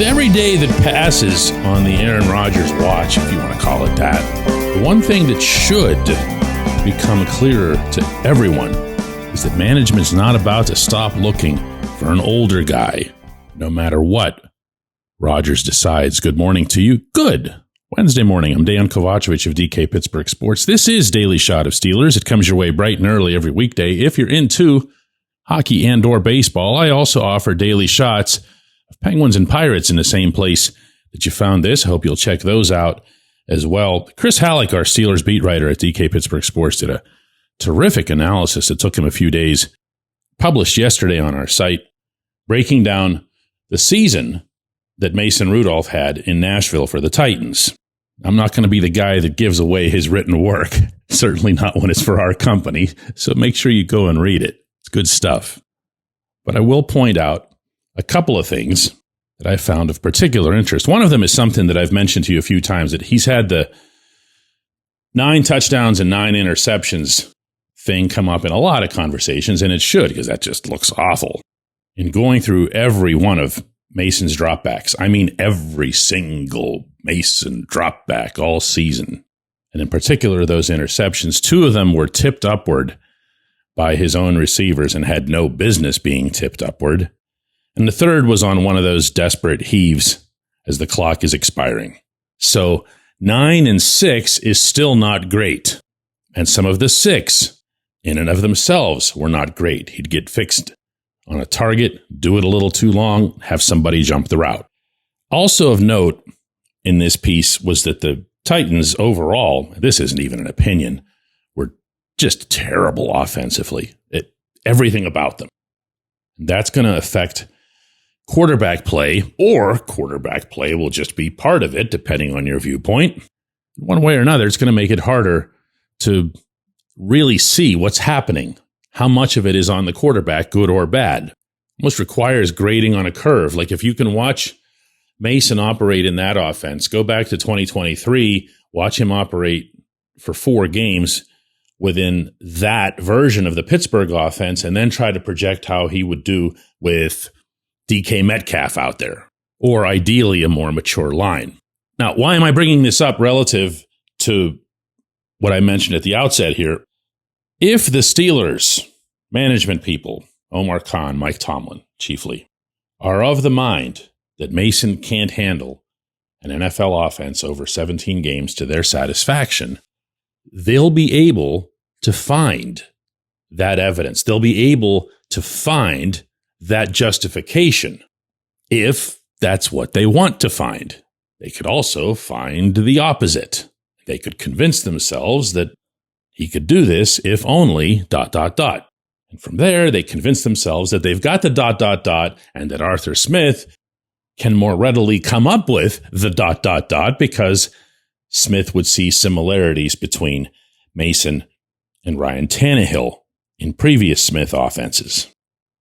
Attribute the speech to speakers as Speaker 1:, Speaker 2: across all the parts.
Speaker 1: With every day that passes on the Aaron Rodgers watch, if you want to call it that, the one thing that should become clearer to everyone is that management's not about to stop looking for an older guy, no matter what Rodgers decides. Good morning to you. Good Wednesday morning. I'm Dejan Kovacevic of DK Pittsburgh Sports. This is Daily Shot of Steelers. It comes your way bright and early every weekday. If you're into hockey and or baseball, I also offer daily shots of Penguins and Pirates in the same place that you found this. I hope you'll check those out as well. Chris Halleck, our Steelers beat writer at DK Pittsburgh Sports, did a terrific analysis. It took him a few days, published yesterday on our site, breaking down the season that Mason Rudolph had in Nashville for the Titans. I'm not going to be the guy that gives away his written work, certainly not when it's for our company, so make sure you go and read it. It's good stuff. But I will point out a couple of things that I found of particular interest. One of them is something that I've mentioned to you a few times, that he's had the 9 touchdowns and 9 interceptions thing come up in a lot of conversations, and it should, because that just looks awful. In going through every one of Mason's dropbacks, I mean every single Mason dropback all season, and in particular those interceptions, 2 of them were tipped upward by his own receivers and had no business being tipped upward. And the third was on one of those desperate heaves as the clock is expiring. So 9 and 6 is still not great. And some of the 6 in and of themselves were not great. He'd get fixed on a target, do it a little too long, have somebody jump the route. Also of note in this piece was that the Titans overall, this isn't even an opinion, were just terrible offensively. Everything about them. That's going to affect quarterback play, or quarterback play will just be part of it, depending on your viewpoint. One way or another, it's going to make it harder to really see what's happening. How much of it is on the quarterback, good or bad? Almost requires grading on a curve. Like if you can watch Mason operate in that offense, go back to 2023, watch him operate for 4 games within that version of the Pittsburgh offense, and then try to project how he would do with DK Metcalf out there, or ideally a more mature line. Now, why am I bringing this up relative to what I mentioned at the outset here? If the Steelers management people, Omar Khan, Mike Tomlin, chiefly, are of the mind that Mason can't handle an NFL offense over 17 games to their satisfaction, they'll be able to find that evidence. They'll be able to find that justification if that's what they want to find. They could also find the opposite. They could convince themselves that he could do this if only ... And from there, they convince themselves that they've got the ... and that Arthur Smith can more readily come up with the ... because Smith would see similarities between Mason and Ryan Tannehill in previous Smith offenses.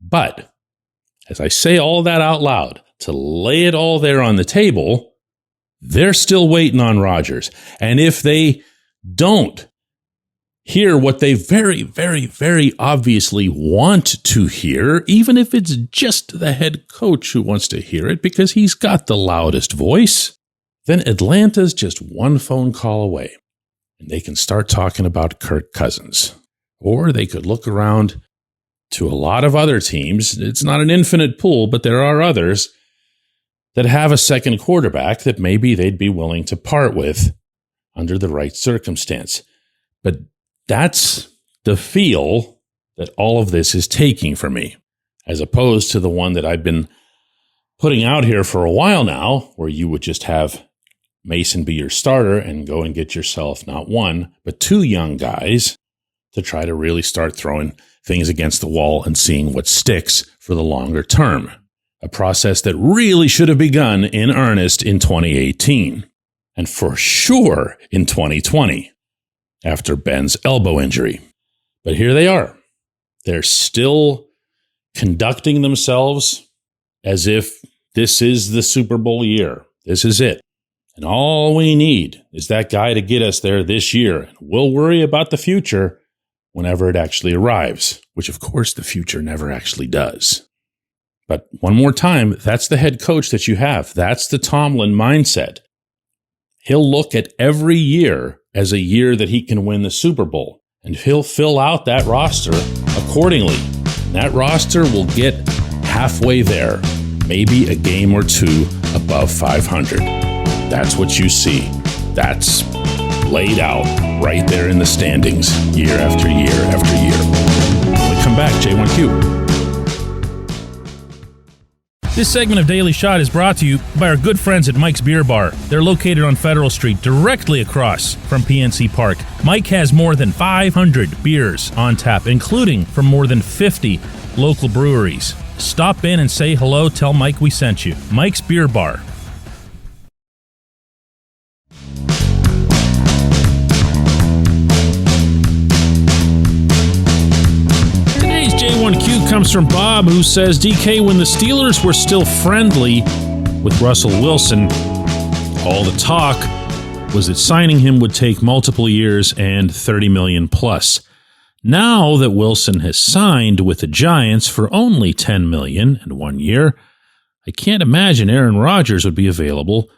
Speaker 1: But as I say all that out loud, to lay it all there on the table, they're still waiting on Rodgers. And if they don't hear what they very, very, very obviously want to hear, even if it's just the head coach who wants to hear it because he's got the loudest voice, then Atlanta's just one phone call away. And they can start talking about Kirk Cousins. Or they could look around to a lot of other teams. It's not an infinite pool, but there are others that have a second quarterback that maybe they'd be willing to part with under the right circumstance. But that's the feel that all of this is taking for me, as opposed to the one that I've been putting out here for a while now, where you would just have Mason be your starter and go and get yourself not 1, but 2 young guys to try to really start throwing things against the wall and seeing what sticks for the longer term. A process that really should have begun in earnest in 2018, and for sure in 2020, after Ben's elbow injury. But here they are. They're still conducting themselves as if this is the Super Bowl year. This is it. And all we need is that guy to get us there this year. We'll worry about the future whenever it actually arrives, which of course the future never actually does. But one more time, that's the head coach that you have. That's the Tomlin mindset. He'll look at every year as a year that he can win the Super Bowl, and he'll fill out that roster accordingly. That roster will get halfway there, maybe a game or two above 500. That's what you see. That's laid out right there in the standings year after year after year. When we come back, J1Q.
Speaker 2: This segment of Daily Shot is brought to you by our good friends at Mike's Beer Bar. They're located on Federal Street, directly across from PNC Park. Mike has more than 500 beers on tap, including from more than 50 local breweries. Stop in and say hello. Tell Mike we sent you. Mike's Beer Bar. J1Q comes from Bob, who says, DK, when the Steelers were still friendly with Russell Wilson, all the talk was that signing him would take multiple years and $30 million plus. Now that Wilson has signed with the Giants for only $10 million in 1 year, I can't imagine Aaron Rodgers would be available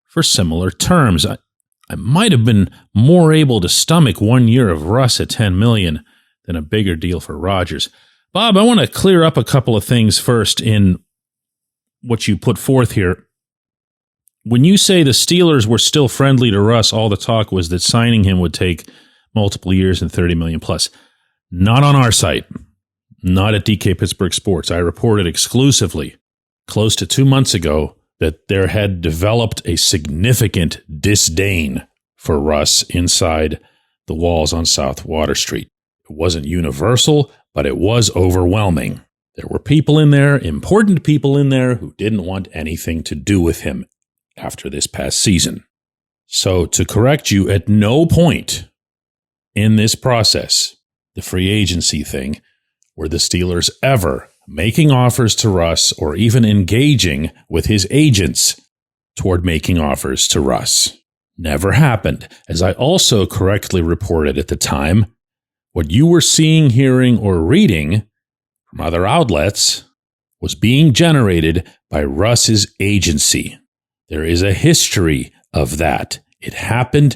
Speaker 2: for similar terms. I might have been more able to stomach 1 year of Russ at $10 million than a bigger deal for Rodgers. Bob, I want to clear up a couple of things first in what you put forth here. When you say the Steelers were still friendly to Russ, all the talk was that signing him would take multiple years and $30 million plus. Not on our site. Not at DK Pittsburgh Sports. I reported exclusively close to 2 months ago that there had developed a significant disdain for Russ inside the walls on South Water Street. It wasn't universal, but it was overwhelming. There were people in there, important people in there, who didn't want anything to do with him after this past season. So to correct you, at no point in this process, the free agency thing, were the Steelers ever making offers to Russ or even engaging with his agents toward making offers to Russ. Never happened. As I also correctly reported at the time, what you were seeing, hearing, or reading from other outlets was being generated by Russ's agency. There is a history of that. It happened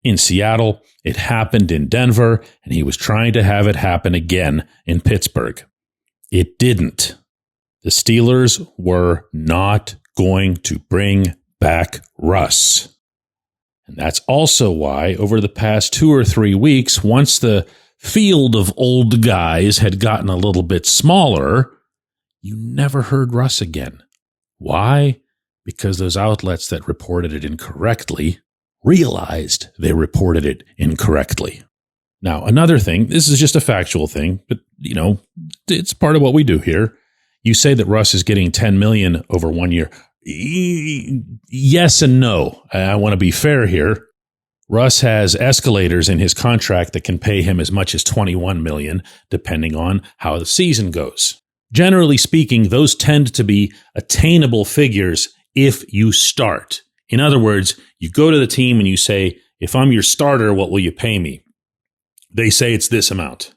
Speaker 2: in Seattle, it happened in Denver, and he was trying to have it happen again in Pittsburgh. It didn't. The Steelers were not going to bring back Russ. And that's also why over the past 2 or 3 weeks, once the field of old guys had gotten a little bit smaller, you never heard Russ again. Why? Because those outlets that reported it incorrectly realized they reported it incorrectly. Now, another thing, this is just a factual thing, but, it's part of what we do here. You say that Russ is getting $10 million over 1 year. Yes and no. I want to be fair here. Russ has escalators in his contract that can pay him as much as $21 million, depending on how the season goes. Generally speaking, those tend to be attainable figures if you start. In other words, you go to the team and you say, if I'm your starter, what will you pay me? They say it's this amount.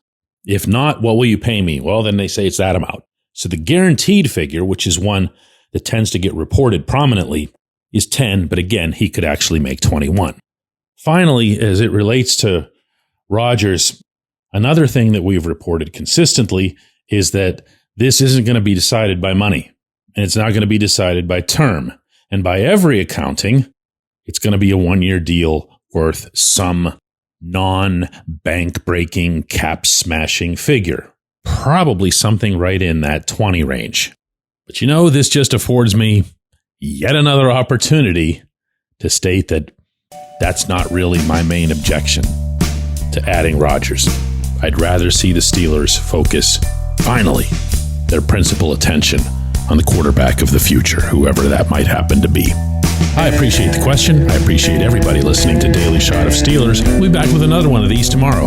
Speaker 2: If not, what will you pay me? Well, then they say it's that amount. So the guaranteed figure, which is one that tends to get reported prominently, is 10, but again, he could actually make 21. Finally, as it relates to Rodgers, another thing that we've reported consistently is that this isn't going to be decided by money, and it's not going to be decided by term. And by every accounting, it's going to be a 1 year deal worth some non-bank breaking, cap smashing figure. Probably something right in that 20 range. But this just affords me yet another opportunity to state that that's not really my main objection to adding Rodgers. I'd rather see the Steelers focus, finally, their principal attention on the quarterback of the future, whoever that might happen to be. I appreciate the question. I appreciate everybody listening to Daily Shot of Steelers. We'll be back with another one of these tomorrow.